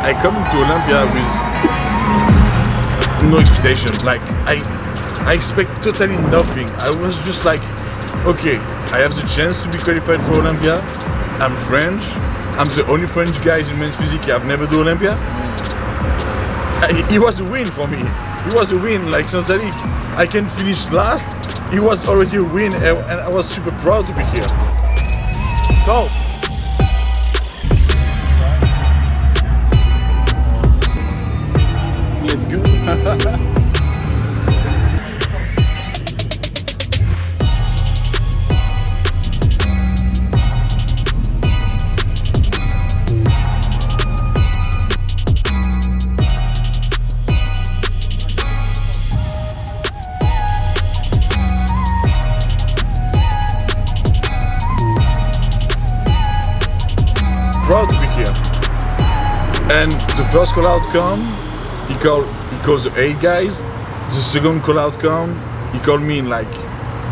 I come into Olympia with no expectation. Like I expect totally nothing. I was just like, okay, I have the chance to be qualified for Olympia. I'm French. I'm the only French guy in men's physique have never do Olympia. It was a win for me. It was a win. Like sincerely, I can finish last. It was already a win, and I was super proud to be here. Go. Let's go. Proud to be here. And the first call out come, he calls the 8 guys. The second call out come, he called me in like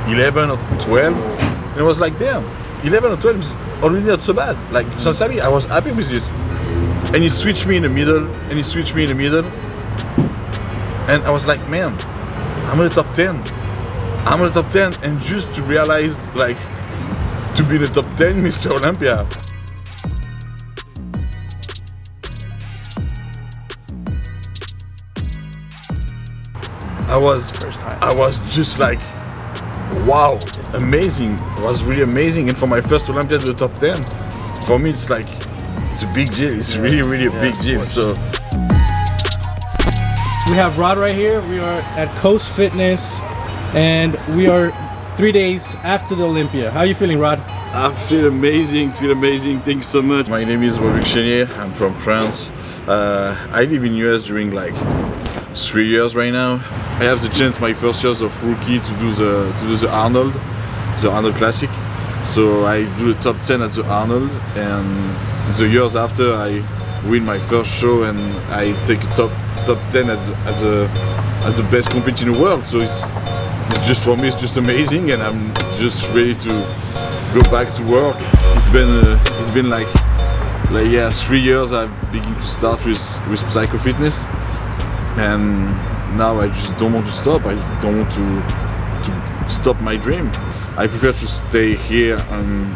11 or 12. And I was like, damn, 11 or 12 is already not so bad. Like, sincerely, I was happy with this. And he switched me in the middle, and I was like, man, I'm in the top 10. I'm in the top 10, and just to realize, like, to be in the top 10, Mr. Olympia. I was just like, wow, amazing. It was really amazing. And for my first Olympia to the top 10, for me it's like, it's a big deal. It's really a big deal. So we have Rod right here. We are at Fitness, and we are 3 days after the Olympia. How are you feeling, Rod? I feel amazing. Thank you so much. My name is Rodrigue Chenier. I'm from France. I live in US during like 3 years right now. I have the chance my first years of rookie to do the Arnold Classic. So I do the top 10 at the Arnold, and the years after I win my first show and I take a top 10 at the best competition in the world. So it's just, for me, it's just amazing, and I'm just ready to go back to work. It's been like 3 years I've begun to start with psychofitness. And now I just don't want to stop. I don't want to stop my dream. I prefer to stay here and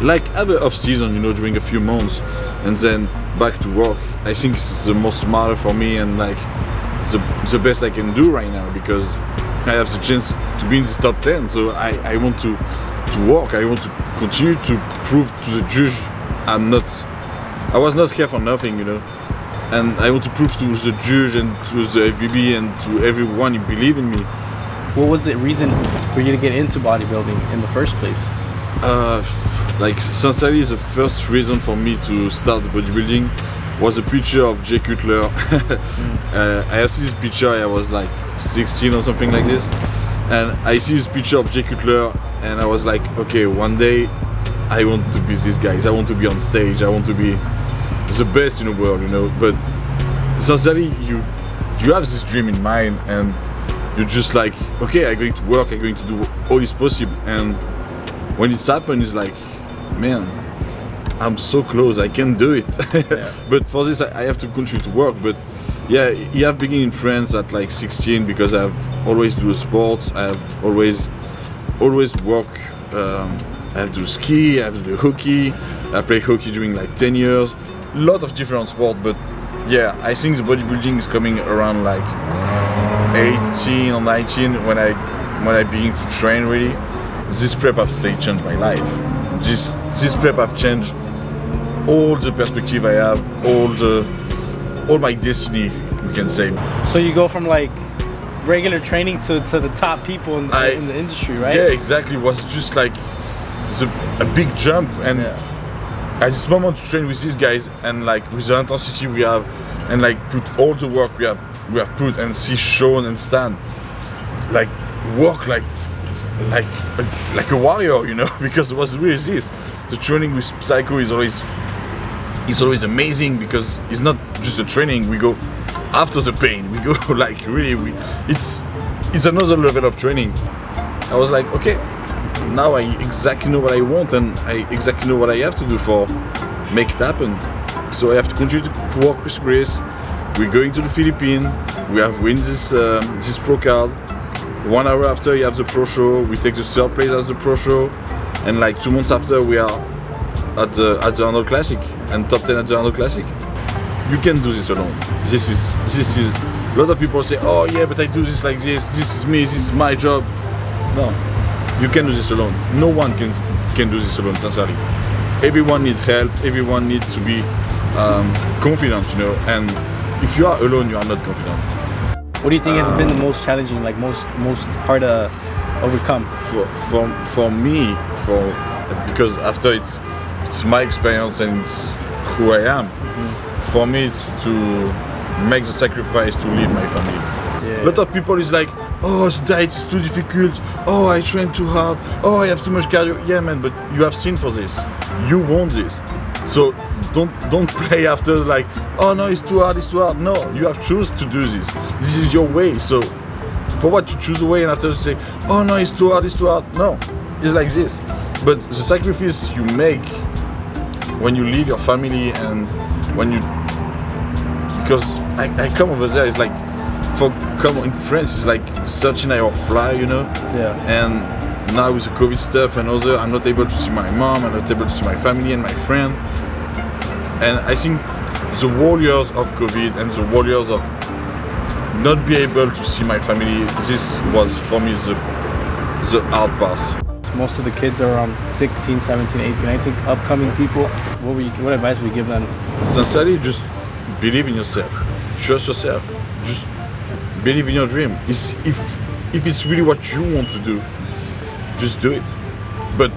like have an off season, you know, during a few months, and then back to work. I think it's the most smarter for me, and like the best I can do right now, because I have the chance to be in this top 10. So I want to work. I want to continue to prove to the judge I was not here for nothing, you know. And I want to prove to the judge and to the FBB and to everyone who believe in me. What was the reason for you to get into bodybuilding in the first place? Like, sincerely, the first reason for me to start bodybuilding was a picture of Jay Cutler. I have seen this picture, I was like 16 or something like this. And I see this picture of Jay Cutler, and I was like, okay, one day I want to be this guy. I want to be on stage. I want to be the best in the world, you know. But sincerely, you have this dream in mind, and you're just like, okay, I'm going to work, I'm going to do all is possible. And when it's happened, it's like, man, I'm so close, I can do it. Yeah. But for this, I have to continue to work. But yeah, I have begun in France at like 16, because I've always do sports. I have always work. I have to do ski, I have to do hockey. I play hockey during like 10 years. A lot of different sports, but yeah, I think the bodybuilding is coming around like 18 or 19 when I begin to train really. This prep have totally changed my life. This prep have changed all the perspective I have, all my destiny, we can say. So you go from like regular training to the top people in the industry, right? Yeah, exactly. It was just like a big jump, and at this moment to train with these guys, and like with the intensity we have, and like put all the work we have put and see shown and stand, like work like a warrior, you know, because it was really this. The training with Psycho is always amazing, because it's not just a training. We go after the pain. We go like really. It's another level of training. I was like, okay, now I exactly know what I want, and I exactly know what I have to do for make it happen. So I have to continue to work with Grace. We're going to the Philippines. We have win this pro card. 1 hour after you have the pro show, we take the third place at the pro show, and like 2 months after we are at the Arnold Classic and top 10 at the Arnold Classic. You can do this alone. This is. A lot of people say, oh yeah, but I do this like this. This is me. This is my job. No, you can do this alone. No one can do this alone. Sincerely, everyone needs help. Everyone needs to be confident, you know. And if you are alone, you are not confident. What do you think has been the most challenging, like most hard to overcome? For me, because after it's my experience and it's who I am. Mm-hmm. For me, it's to make the sacrifice to leave my family. Yeah. A lot of people is like, oh, the diet is too difficult. Oh, I train too hard. Oh, I have too much cardio. Yeah, man, but you have seen for this. You want this. So don't play after like, oh no, it's too hard, it's too hard. No, you have choose to do this. This is your way. So for what you choose a way and after you say, oh no, it's too hard, it's too hard. No, it's like this. But the sacrifice you make when you leave your family and when you, because I come over there, it's like, for come in France, it's like 13-hour fly, you know? Yeah. And now with the COVID stuff and other, I'm not able to see my mom, I'm not able to see my family and my friend. And I think the whole years of COVID and the whole years of not be able to see my family, this was for me the hard part. Most of the kids are around 16, 17, 18. I think upcoming people, what advice would you give them? Sincerely, just believe in yourself. Trust yourself. Just believe in your dream. If it's really what you want to do, just do it. But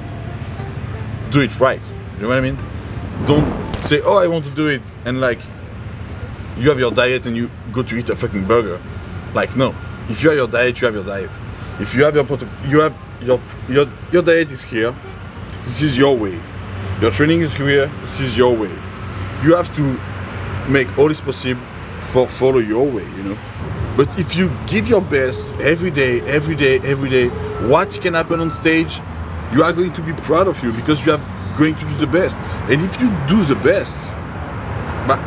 do it right. You know what I mean? Don't say, oh, I want to do it, and like you have your diet and you go to eat a fucking burger. Like, no. If you have your diet, you have your diet. If you have your diet is here. This is your way. Your training is here. This is your way. You have to make all this possible for follow your way, you know. But if you give your best every day, what can happen on stage, you are going to be proud of you because you are going to do the best. And if you do the best, but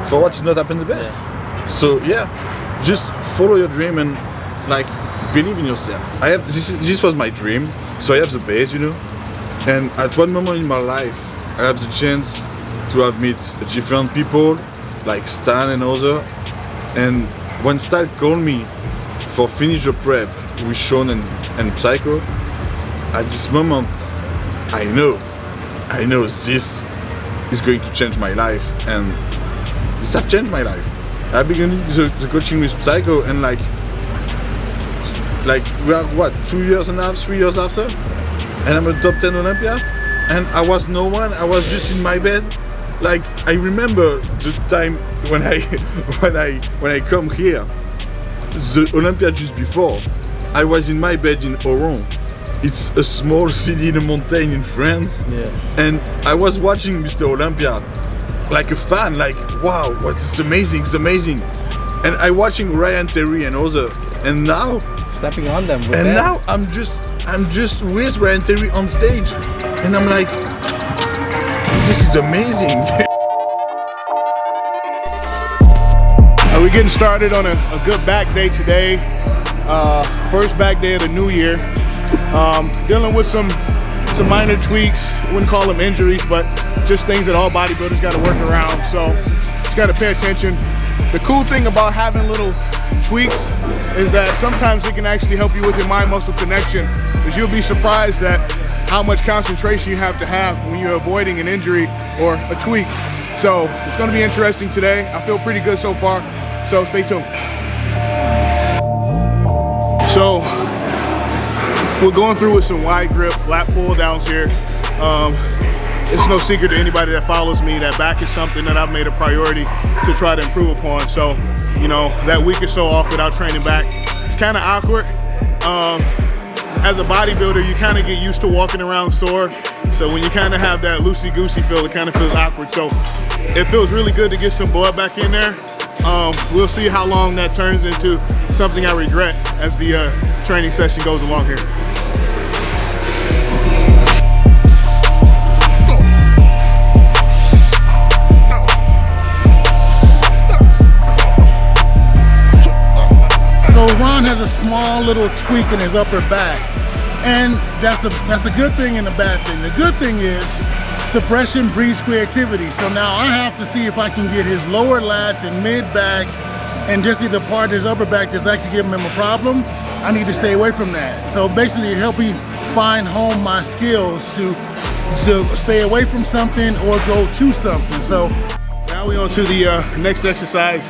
for what is not happen the best. Yeah. So yeah, just follow your dream and like believe in yourself. I have this was my dream, so I have the base, you know. And at one moment in my life, I have the chance to have meet different people like Stan and other. And when Stan called me for finish the prep with Sean and Psycho, at this moment, I know this is going to change my life, and this has changed my life. I began the coaching with Psycho, and like we are what 2 years and a half, 3 years after, and I'm a top 10 Olympia, and I was no one. I was just in my bed. Like I remember the time when I come here, the Olympia just before, I was in my bed in Oran. It's a small city in a mountain in France. Yeah. And I was watching Mr. Olympia like a fan, like, wow, it's amazing, it's amazing. And I watching Ryan Terry and other, and now stepping on them. And now I'm just with Ryan Terry on stage, and I'm like, this is amazing. We're getting started on a good back day today. First back day of the new year. Dealing with some minor tweaks. Wouldn't call them injuries, but just things that all bodybuilders got to work around. So just got to pay attention. The cool thing about having little tweaks is that sometimes it can actually help you with your mind-muscle connection, because you'll be surprised at how much concentration you have to have when you're avoiding an injury or a tweak. So it's going to be interesting today. I feel pretty good so far, so stay tuned. So we're going through with some wide grip lat pull downs here. It's no secret to anybody that follows me that back is something that I've made a priority to try to improve upon. So, you know, that week or so off without training back, it's kind of awkward. As a bodybuilder, you kind of get used to walking around sore. So when you kind of have that loosey-goosey feel, it kind of feels awkward. So it feels really good to get some blood back in there. We'll see how long that turns into something I regret as the training session goes along here. small little tweak in his upper back. And that's the good thing and the bad thing. The good thing is suppression breeds creativity. So now I have to see if I can get his lower lats and mid back and just the part of his upper back that's actually giving him a problem. I need to stay away from that. So basically helping find home my skills to stay away from something or go to something. So now we're on to the next exercise,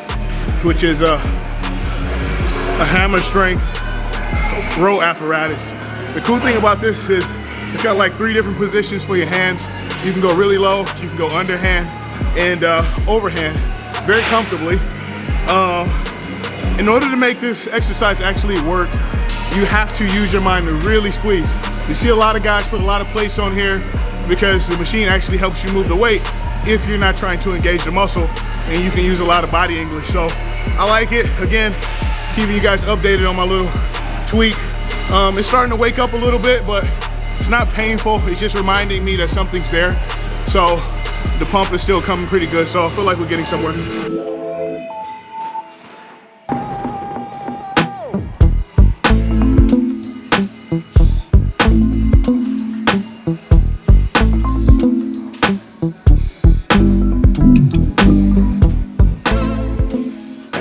which is a hammer strength row apparatus. The cool thing about this is it's got like 3 different positions for your hands. You can go really low, you can go underhand and overhand very comfortably. In order to make this exercise actually work, you have to use your mind to really squeeze. You see a lot of guys put a lot of plates on here because the machine actually helps you move the weight if you're not trying to engage the muscle, and you can use a lot of body English. So I like it. Again, keeping you guys updated on my little tweak. It's starting to wake up a little bit, but it's not painful. It's just reminding me that something's there. So the pump is still coming pretty good. So I feel like we're getting somewhere.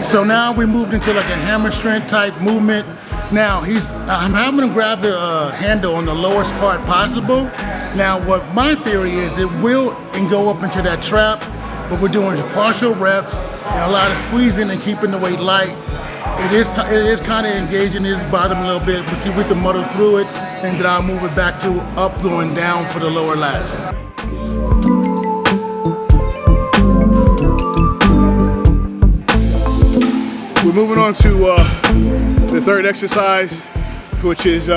So now we moved into like a hammer strength type movement. Now I'm having him grab the handle on the lowest part possible. Now what my theory is, it will go up into that trap, but we're doing partial reps and a lot of squeezing and keeping the weight light. It is kind of engaging his bottom a little bit, but see, we can muddle through it, and then I'll move it back to up going down for the lower lats. We're moving on to the third exercise, which is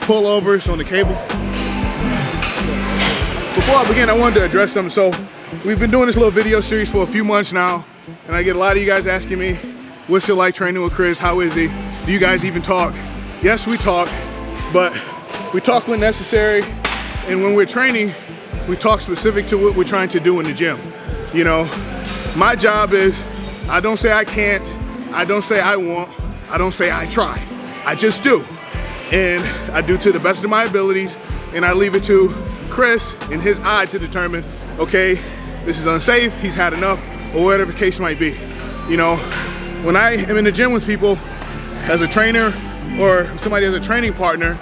pullovers on the cable. Before I begin, I wanted to address something. So we've been doing this little video series for a few months now, and I get a lot of you guys asking me, what's it like training with Chris? How is he? Do you guys even talk? Yes, we talk, but we talk when necessary, and when we're training, we talk specific to what we're trying to do in the gym. You know, my job is, I don't say I can't, I don't say I won't, I don't say I try. I just do. And I do to the best of my abilities, and I leave it to Chris in his eye to determine, okay, this is unsafe, he's had enough, or whatever the case might be. You know, when I am in the gym with people as a trainer or somebody as a training partner,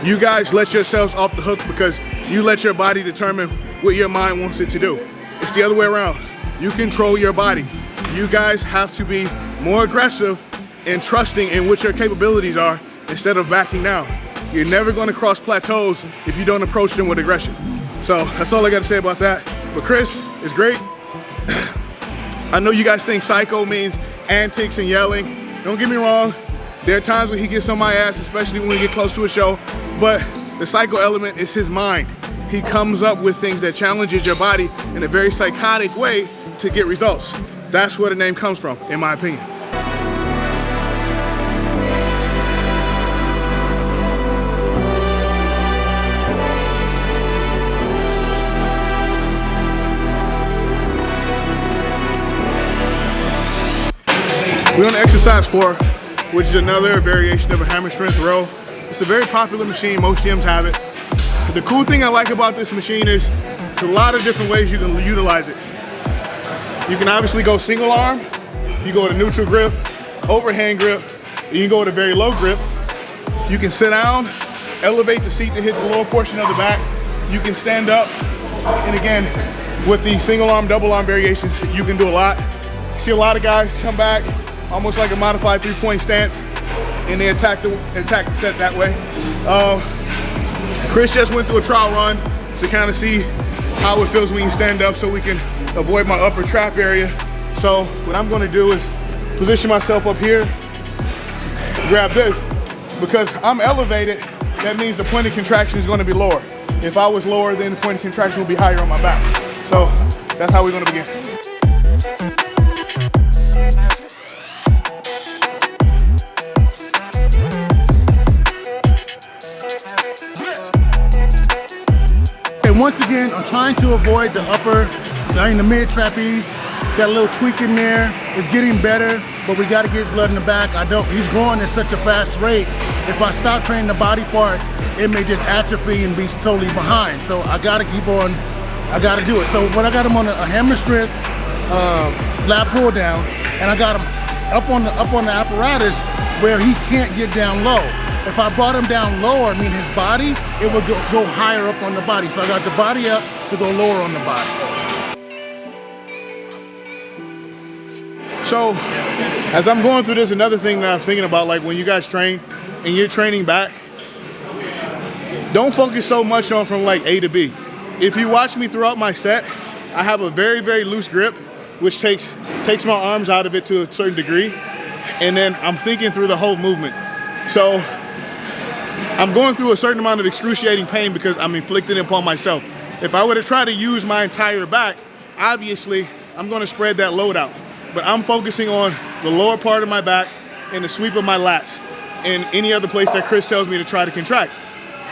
you guys let yourselves off the hook because you let your body determine what your mind wants it to do. It's the other way around. You control your body. You guys have to be more aggressive and trusting in what your capabilities are instead of backing down. You're never going to cross plateaus if you don't approach them with aggression. So that's all I got to say about that. But Chris is great. I know you guys think psycho means antics and yelling. Don't get me wrong. There are times when he gets on my ass, especially when we get close to a show. But the psycho element is his mind. He comes up with things that challenges your body in a very psychotic way to get results. That's where the name comes from, in my opinion. We're on exercise 4, which is another variation of a hammer strength row. It's a very popular machine, most gyms have it. The cool thing I like about this machine is there's a lot of different ways you can utilize it. You can obviously go single arm, you go to neutral grip, overhand grip, you can go to very low grip. You can sit down, elevate the seat to hit the lower portion of the back. You can stand up, and again, with the single arm, double arm variations, you can do a lot. You see a lot of guys come back almost like a modified 3-point stance, and they attack the set that way. Chris just went through a trial run to kind of see how it feels when you stand up so we can avoid my upper trap area. So what I'm gonna do is position myself up here, grab this. Because I'm elevated, that means the point of contraction is gonna be lower. If I was lower, then the point of contraction will be higher on my back. So that's how we're gonna begin. Once again, I'm trying to avoid the upper, the mid trapeze. Got a little tweak in there. It's getting better. but we got to get blood in the back. He's growing at such a fast rate. If I stop training the body part, it may just atrophy and be totally behind. So I got to keep on, I got to do it. So when I got him on a hammer strip, lat pull down, and I got him up on the apparatus where he can't get down low. If I brought him down lower, I mean his body, it would go higher up on the body. So I got the body up to go lower on the body. So as I'm going through this, another thing that I'm thinking about, like when you guys train and you're training back, don't focus so much on from like A to B. If you watch me throughout my set, I have a very, very loose grip, which takes my arms out of it to a certain degree. And then I'm thinking through the whole movement. So I'm going through a certain amount of excruciating pain because I'm inflicting it upon myself. If I were to try to use my entire back, obviously I'm going to spread that load out. But I'm focusing on the lower part of my back and the sweep of my lats and any other place that Chris tells me to try to contract.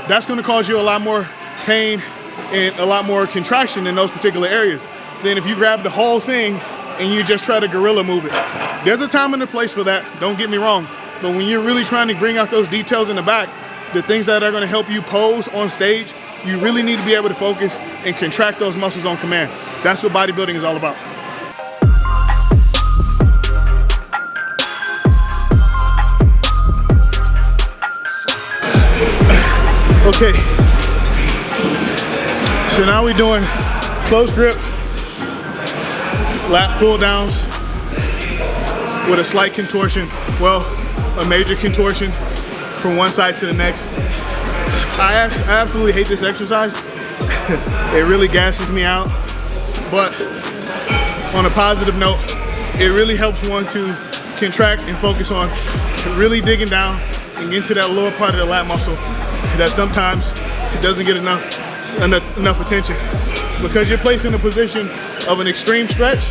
That's going to cause you a lot more pain and a lot more contraction in those particular areas than if you grab the whole thing and you just try to gorilla move it. There's a time and a place for that, don't get me wrong, but when you're really trying to bring out those details in the back, the things that are going to help you pose on stage, you really need to be able to focus and contract those muscles on command. That's what bodybuilding is all about. Okay, so now we're doing close grip, lat pull downs with a slight contortion, well, a major contortion from one side to the next. I absolutely hate this exercise. It really gasses me out, but on a positive note, it really helps one to contract and focus on really digging down and get to that lower part of the lat muscle that sometimes it doesn't get enough attention. Because you're placed in a position of an extreme stretch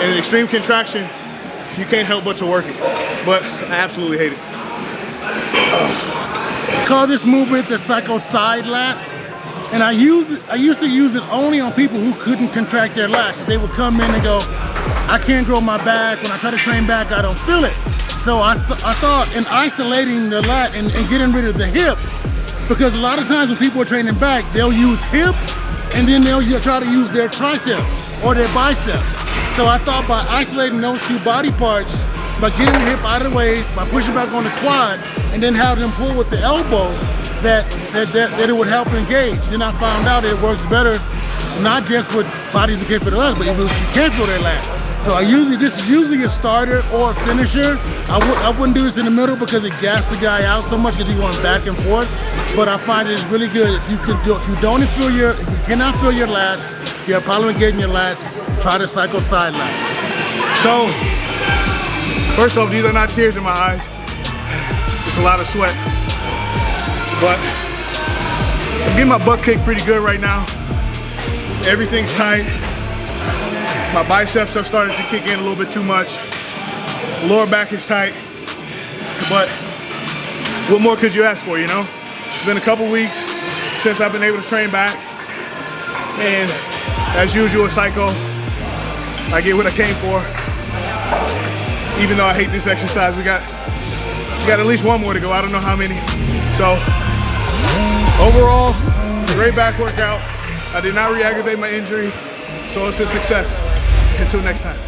and an extreme contraction, you can't help but to work it. But I absolutely hate it. I call this movement the psycho side lat. And I used to use it only on people who couldn't contract their lats. They would come in and go, I can't grow my back. When I try to train back, I don't feel it. So I thought in isolating the lat and getting rid of the hip, because a lot of times when people are training back, they'll use hip and then they'll try to use their tricep or their bicep. So I thought by isolating those two body parts, by getting the hip out of the way, by pushing back on the quad, and then having them pull with the elbow, that it would help engage. Then I found out it works better, not just with bodies that can't feel their lats, but even if you can't feel their lats. So this is usually a starter or a finisher. I wouldn't do this in the middle because it gasses the guy out so much because you're going back and forth. But I find it's really good if you cannot feel your lats, if you have problem engaging your lats, try the psycho side lat. So, first off, these are not tears in my eyes. It's a lot of sweat. But I'm getting my butt kicked pretty good right now. Everything's tight. My biceps have started to kick in a little bit too much. Lower back is tight. But what more could you ask for, you know? It's been a couple weeks since I've been able to train back. And as usual, Psycho, I get what I came for. Even though I hate this exercise, we got at least one more to go. I don't know how many. So overall, great back workout. I did not re-aggravate my injury, so it's a success. Until next time.